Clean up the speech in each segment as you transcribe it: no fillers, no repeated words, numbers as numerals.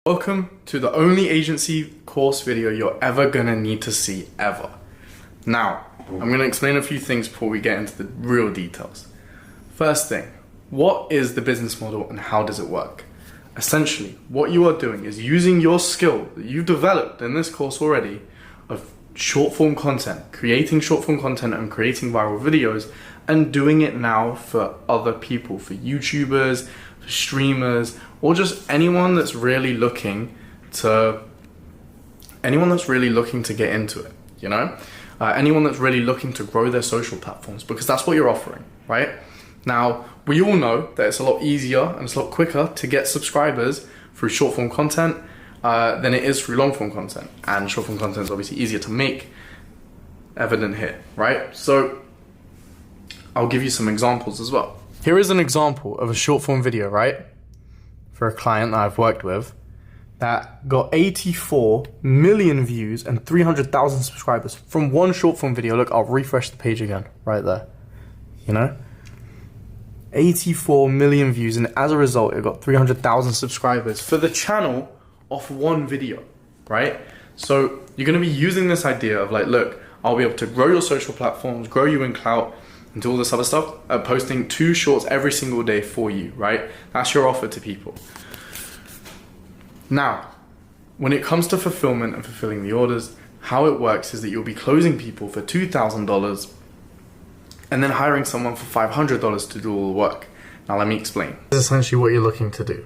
Welcome to the only agency course video you're ever gonna need to see ever. Now, I'm gonna explain a few things before we get into the real details. First thing, what is the business model and how does it work? Essentially, what you are doing is using your skill that you've developed in this course already of short form content, creating short form content and creating viral videos, and doing it now for other people, for YouTubers, for streamers, or just anyone that's really looking to get into it, you know? Anyone that's really looking to grow their social platforms, because that's what you're offering, right? Now, we all know that it's a lot easier and it's a lot quicker to get subscribers through short form content than it is through long form content. And short form content is obviously easier to make, evident here, right? So I'll give you some examples as well. Here is an example of a short form video, right? For a client that I've worked with that got 84 million views and 300,000 subscribers from one short form video. Look, I'll refresh the page again, right there. You know? 84 million views, and as a result, it got 300,000 subscribers for the channel off one video, right? So you're gonna be using this idea of like, look, I'll be able to grow your social platforms, grow you in clout, and do all this other stuff, posting 2 shorts every single day for you, right? That's your offer to people. Now, when it comes to fulfillment and fulfilling the orders, how it works is that you'll be closing people for $2,000 and then hiring someone for $500 to do all the work. Now let me explain. This is essentially what you're looking to do.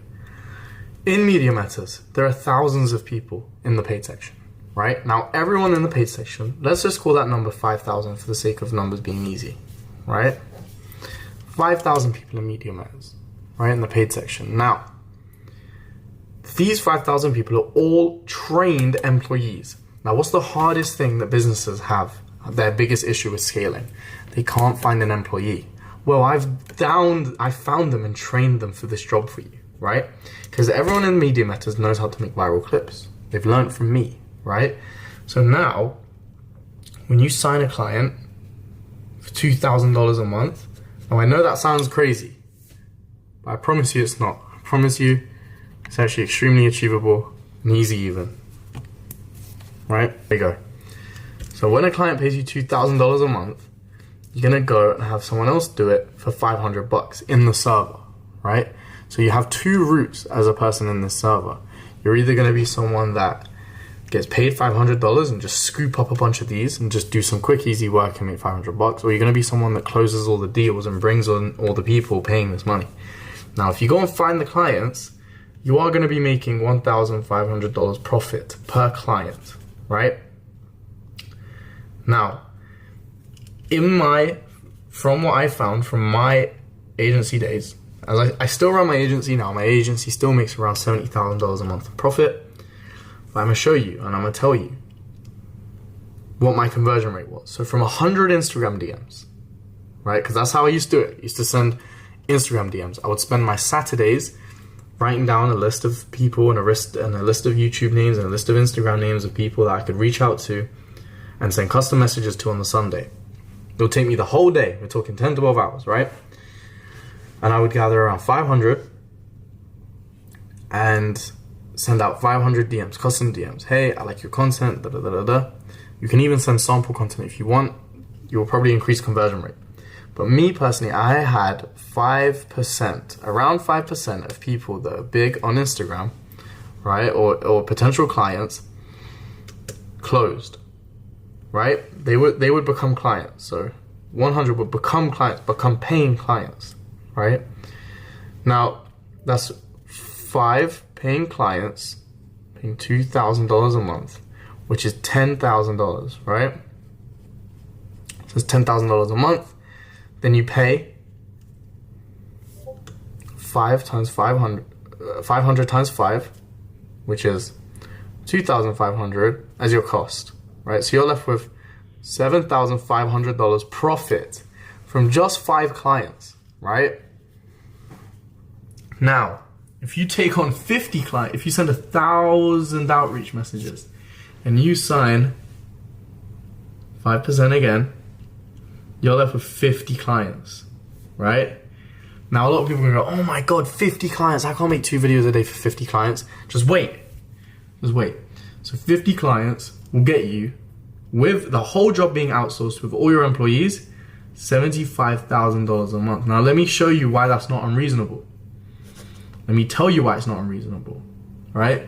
In Media Matters, there are thousands of people in the paid section, right? Now everyone in the paid section, let's just call that number 5,000 for the sake of numbers being easy, right? 5,000 people in Media Matters, right, in the paid section. Now, these 5,000 people are all trained employees. Now, what's the hardest thing that businesses have? Their biggest issue is scaling. They can't find an employee. Well, I found them and trained them for this job for you, right? Because everyone in Media Matters knows how to make viral clips. They've learned from me, right? So now, when you sign a client for $2,000 a month, now I know that sounds crazy, but I promise you it's not. I promise you it's actually extremely achievable and easy even, right? There you go. So when a client pays you $2,000 a month, you're gonna go and have someone else do it for $500 in the server, right? So you have 2 routes as a person in this server. You're either gonna be someone that gets paid $500 and just scoop up a bunch of these and just do some quick, easy work and make $500, or you're gonna be someone that closes all the deals and brings on all the people paying this money. Now, if you go and find the clients, you are gonna be making $1,500 profit per client, right? Now, from what I found from my agency days, as I still run my agency now, my agency still makes around $70,000 a month in profit. But I'm gonna show you and I'm gonna tell you what my conversion rate was. So from 100 Instagram DMs, right? Because that's how I used to do it. I used to send Instagram DMs. I would spend my Saturdays writing down a list of people and a list of YouTube names and a list of Instagram names of people that I could reach out to and send custom messages to on the Sunday. It'll take me the whole day. We're talking 10 to 12 hours, right? And I would gather around 500 and send out 500 DMs, custom DMs. Hey, I like your content, da da da da da. You can even send sample content if you want. You'll probably increase conversion rate. But me personally, I had 5%, around 5% of people that are big on Instagram, right, or potential clients, closed. Right? They would become clients. So 100 would become clients, become paying clients, right? Now, that's 5 paying clients paying $2,000 a month, which is $10,000, right? So it's $10,000 a month. Then you pay 5 times 500, 500 times 5, which is 2,500 as your cost. Right, so you're left with $7,500 profit from just 5 clients, right? Now, if you take on 50 clients, if you send 1,000 outreach messages and you sign 5% again, you're left with 50 clients, right? Now, a lot of people are going to go, oh my God, 50 clients. I can't make 2 videos a day for 50 clients. Just wait. Just wait. So 50 clients will get you, with the whole job being outsourced with all your employees, $75,000 a month. Now let me show you why that's not unreasonable. Let me tell you why it's not unreasonable, right?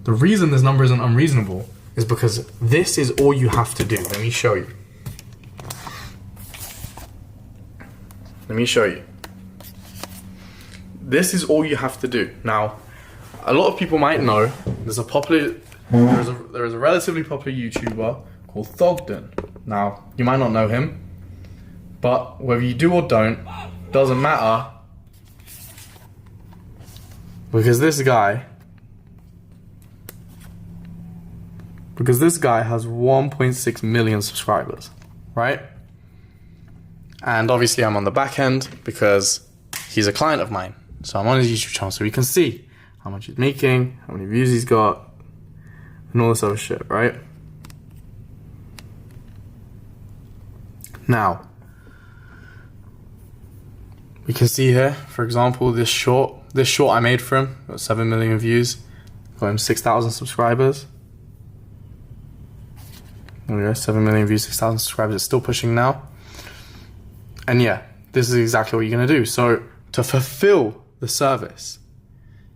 The reason this number isn't unreasonable is because this is all you have to do. Let me show you. Let me show you. This is all you have to do. Now, a lot of people might know there is a relatively popular YouTuber called Thogden. Now, you might not know him, but whether you do or don't, doesn't matter, because this guy has 1.6 million subscribers, right? And obviously I'm on the back end because he's a client of mine. So I'm on his YouTube channel so we can see how much he's making, how many views he's got, and all this other shit, right? Now, we can see here, for example, this short I made for him, got 7 million views, got him 6,000 subscribers. There we go, 7 million views, 6,000 subscribers, it's still pushing now. And yeah, this is exactly what you're gonna do. So to fulfill the service,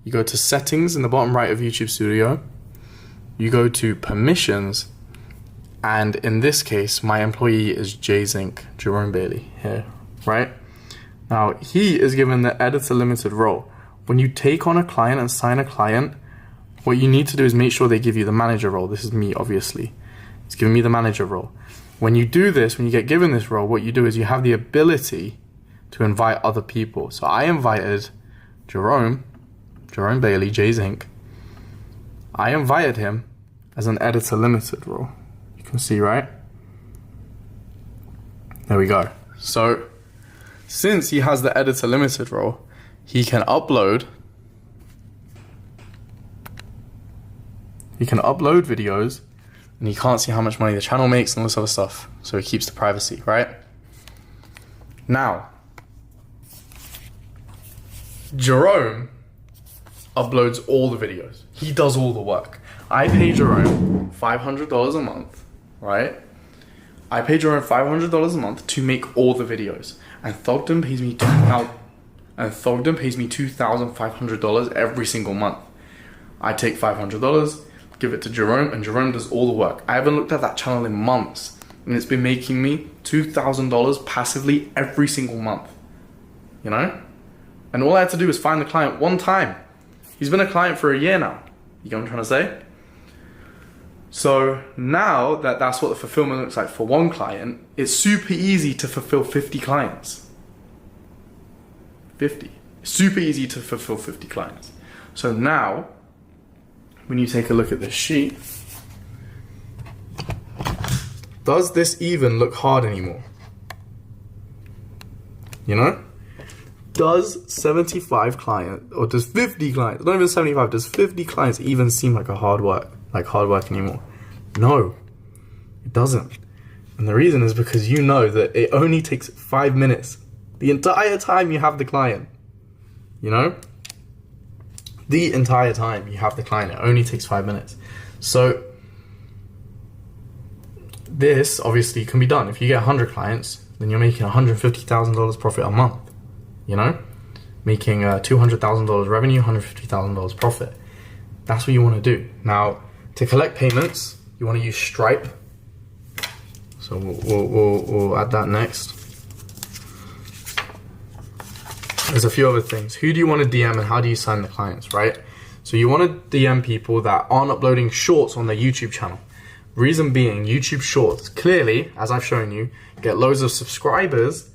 you go to settings in the bottom right of YouTube Studio, you go to permissions, and in this case, my employee is JZink, Jerome Bailey here, right? Now, he is given the editor limited role. When you take on a client and sign a client, what you need to do is make sure they give you the manager role. This is me, obviously. It's giving me the manager role. When you do this, when you get given this role, what you do is you have the ability to invite other people. So I invited Jerome Bailey, JZink. I invited him as an editor limited role. You can see, right? There we go. So since he has the editor limited role, he can upload videos, and he can't see how much money the channel makes and all this other stuff. So he keeps the privacy, right? Now, Jerome uploads all the videos. He does all the work. I pay Jerome $500 a month, right? I pay Jerome $500 a month to make all the videos. And Thogden pays me $2,500 every single month. I take $500, give it to Jerome, and Jerome does all the work. I haven't looked at that channel in months, and it's been making me $2,000 passively every single month. You know? And all I had to do was find the client one time. He's been a client for a year now. You get what I'm trying to say? So now that that's what the fulfillment looks like for one client, it's super easy to fulfill 50 clients. 50. Super easy to fulfill 50 clients. So now, when you take a look at this sheet, does this even look hard anymore? You know? Does 75 clients, or does 50 clients, not even 75, does 50 clients even seem like hard work anymore? No, it doesn't. And the reason is because you know that it only takes 5 minutes the entire time you have the client. You know? The entire time you have the client, it only takes 5 minutes. So this obviously can be done. If you get 100 clients, then you're making $150,000 profit a month. You know, making $200,000 revenue, $150,000 profit. That's what you want to do. Now, to collect payments, you want to use Stripe. So we'll add that next. There's a few other things. Who do you want to DM and how do you sign the clients, right? So you want to DM people that aren't uploading shorts on their YouTube channel. Reason being, YouTube Shorts, clearly, as I've shown you, get loads of subscribers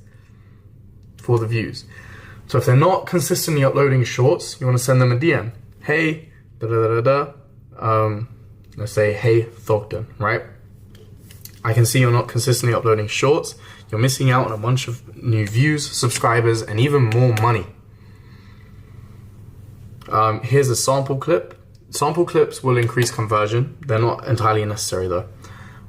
for the views. So if they're not consistently uploading shorts, you want to send them a DM. Hey, let's say, hey, Thogden, right? I can see you're not consistently uploading shorts. You're missing out on a bunch of new views, subscribers, and even more money. Here's a sample clip. Sample clips will increase conversion. They're not entirely necessary though.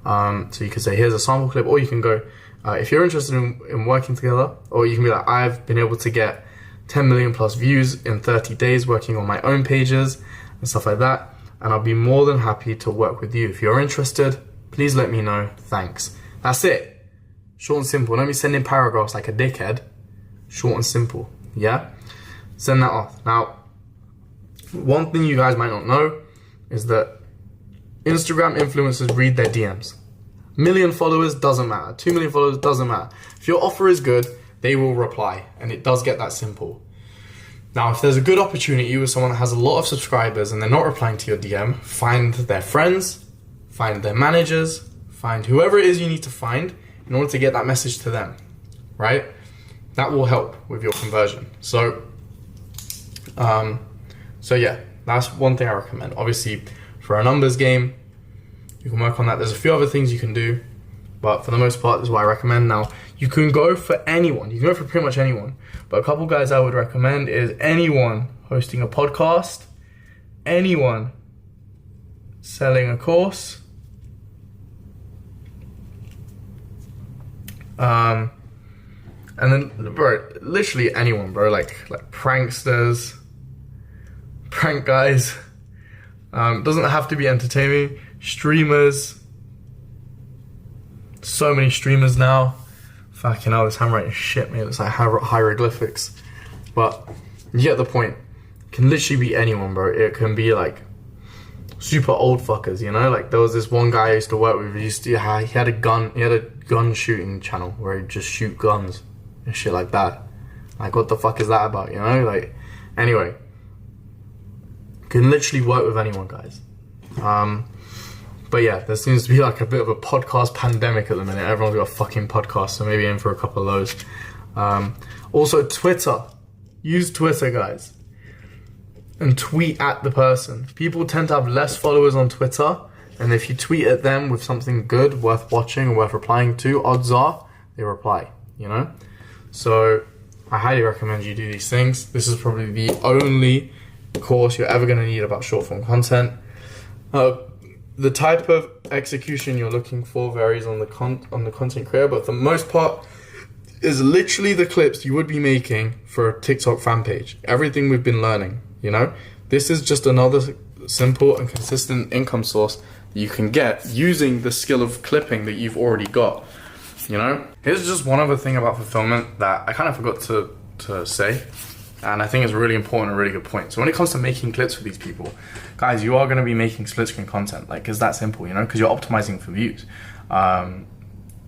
So you can say, here's a sample clip, or you can go, if you're interested in working together, or you can be like, I've been able to get 10 million plus views in 30 days working on my own pages and stuff like that. and I'll be more than happy to work with you. If you're interested, please let me know. Thanks. That's it. Short and simple. Don't be sending paragraphs like a dickhead. Short and simple. Yeah? Send that off. Now, one thing you guys might not know is that Instagram influencers read their DMs. 1 million followers doesn't matter. 2 million followers doesn't matter. If your offer is good, they will reply. And it does get that simple. Now, if there's a good opportunity with someone that has a lot of subscribers and they're not replying to your DM, find their friends, find their managers, find whoever it is you need to find in order to get that message to them, right? That will help with your conversion. So yeah, that's one thing I recommend. Obviously, for a numbers game, you can work on that. There's a few other things you can do, but for the most part, this is what I recommend. Now, you can go for anyone. You can go for pretty much anyone. But a couple guys I would recommend is anyone hosting a podcast, anyone selling a course, and then, bro, literally anyone, bro, like pranksters, prank guys. Doesn't have to be entertaining. Streamers. So many streamers now. Fucking hell, this handwriting is shit, mate. It's like hieroglyphics. But you get the point. It can literally be anyone, bro. It can be like super old fuckers, you know? Like there was this one guy I used to work with. He had a gun shooting channel where he'd just shoot guns and shit like that. Like what the fuck is that about, you know? Like, anyway. Can literally work with anyone, guys. But yeah, there seems to be like a bit of a podcast pandemic at the minute. Everyone's got a fucking podcast, so maybe aim for a couple of those. Also, Twitter. Use Twitter, guys. And tweet at the person. People tend to have less followers on Twitter, and if you tweet at them with something good, worth watching, or worth replying to, odds are they reply, you know? So, I highly recommend you do these things. This is probably the only course you're ever going to need about short form content. The type of execution you're looking for varies on the content creator, but for the most part is literally the clips you would be making for a TikTok fan page. Everything we've been learning, you know? This is just another simple and consistent income source that you can get using the skill of clipping that you've already got, you know? Here's just one other thing about fulfillment that I kind of forgot to say. And I think it's a really important and really good point. So when it comes to making clips for these people, guys, you are going to be making split screen content. Like, it's that simple, you know, because you're optimizing for views.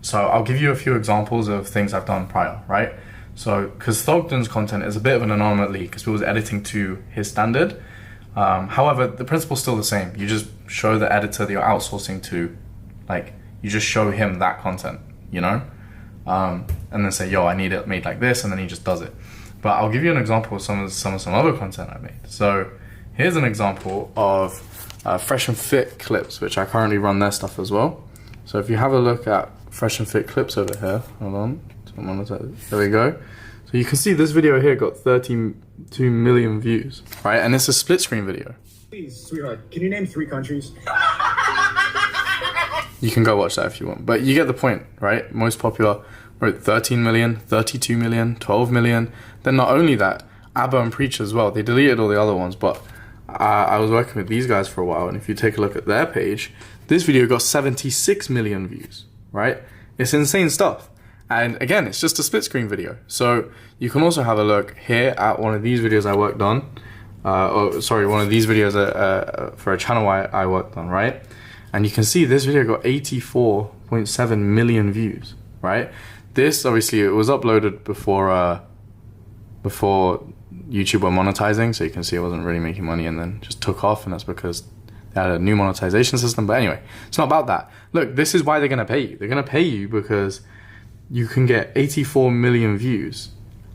So I'll give you a few examples of things I've done prior, right? So, because Thogden's content is a bit of an anomaly because we was editing to his standard. However, the principle's still the same. You just show the editor that you're outsourcing to, like, you just show him that content, you know? And then say, yo, I need it made like this, and then he just does it. But I'll give you an example of some other content I made. So here's an example of Fresh and Fit clips, which I currently run their stuff as well. So if you have a look at Fresh and Fit clips over here, hold on, there we go. So you can see this video here got 32 million views, right? And it's a split screen video. Please, sweetheart, can you name 3 countries? You can go watch that if you want, but you get the point, right? Most popular, right? 13 million, 32 million, 12 million. Then not only that, ABBA and Preach as well. They deleted all the other ones, but I was working with these guys for a while, and if you take a look at their page, this video got 76 million views, right? It's insane stuff. And again, it's just a split screen video. So you can also have a look here at one of these videos I worked on. One of these videos for a channel I worked on, right? And you can see this video got 84.7 million views, right? This, obviously, it was uploaded before YouTube were monetizing, so you can see it wasn't really making money and then just took off, and that's because they had a new monetization system. But anyway, it's not about that. Look, this is why they're going to pay you. They're going to pay you because you can get 84 million views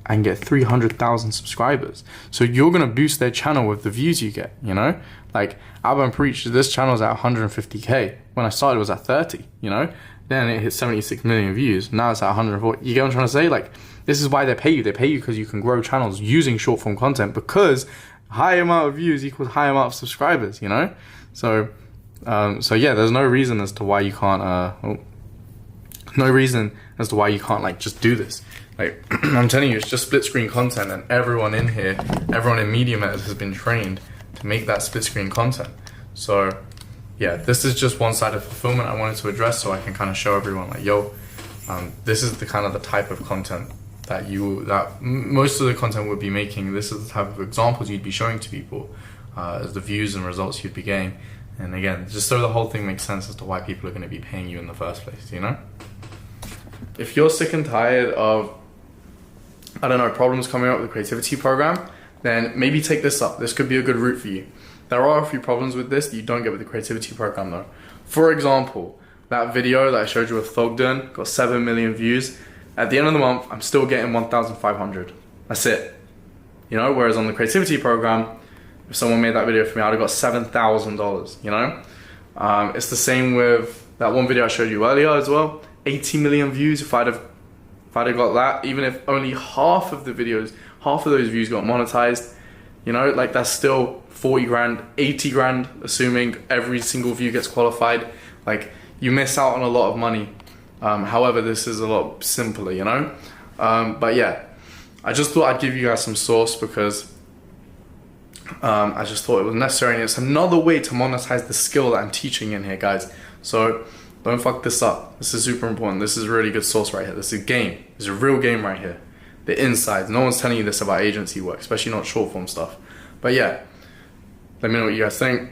and get 300,000 subscribers. So you're going to boost their channel with the views you get, you know? Like, ABBA and Preach, this channel's at 150K. When I started, it was at 30, you know? Then it hit 76 million views. Now it's at 140. You get what I'm trying to say? Like, this is why they pay you. They pay you because you can grow channels using short form content, because high amount of views equals high amount of subscribers, you know? So yeah, there's no reason as to why you can't, like, just do this. Like, I'm telling you, it's just split screen content, and everyone in here, everyone in Media Matters has been trained to make that split screen content. So yeah, this is just one side of fulfillment I wanted to address, so I can kind of show everyone like, yo, this is the kind of the type of content that most of the content would be making. This is the type of examples you'd be showing to people as the views and results you'd be getting. And again, just so the whole thing makes sense as to why people are going to be paying you in the first place, you know? If you're sick and tired of, I don't know, problems coming up with the creativity program, then maybe take this up. This could be a good route for you. There are a few problems with this that you don't get with the creativity program though. For example, that video that I showed you with Thogden got 7 million views. At the end of the month, I'm still getting 1,500. That's it. You know, whereas on the creativity program, if someone made that video for me, I'd have got $7,000, you know? It's the same with that one video I showed you earlier as well. 80 million views. If I'd have got that, even if only half of those views got monetized, you know, like that's still 40 grand, 80 grand, assuming every single view gets qualified. Like, you miss out on a lot of money. However, this is a lot simpler, you know? But yeah, I just thought I'd give you guys some source because I just thought it was necessary, and it's another way to monetize the skill that I'm teaching in here, guys. So don't fuck this up. This is super important. This is a really good source right here. This is a game. This is a real game right here. The insides. No one's telling you this about agency work, especially not short form stuff. But yeah, let me know what you guys think.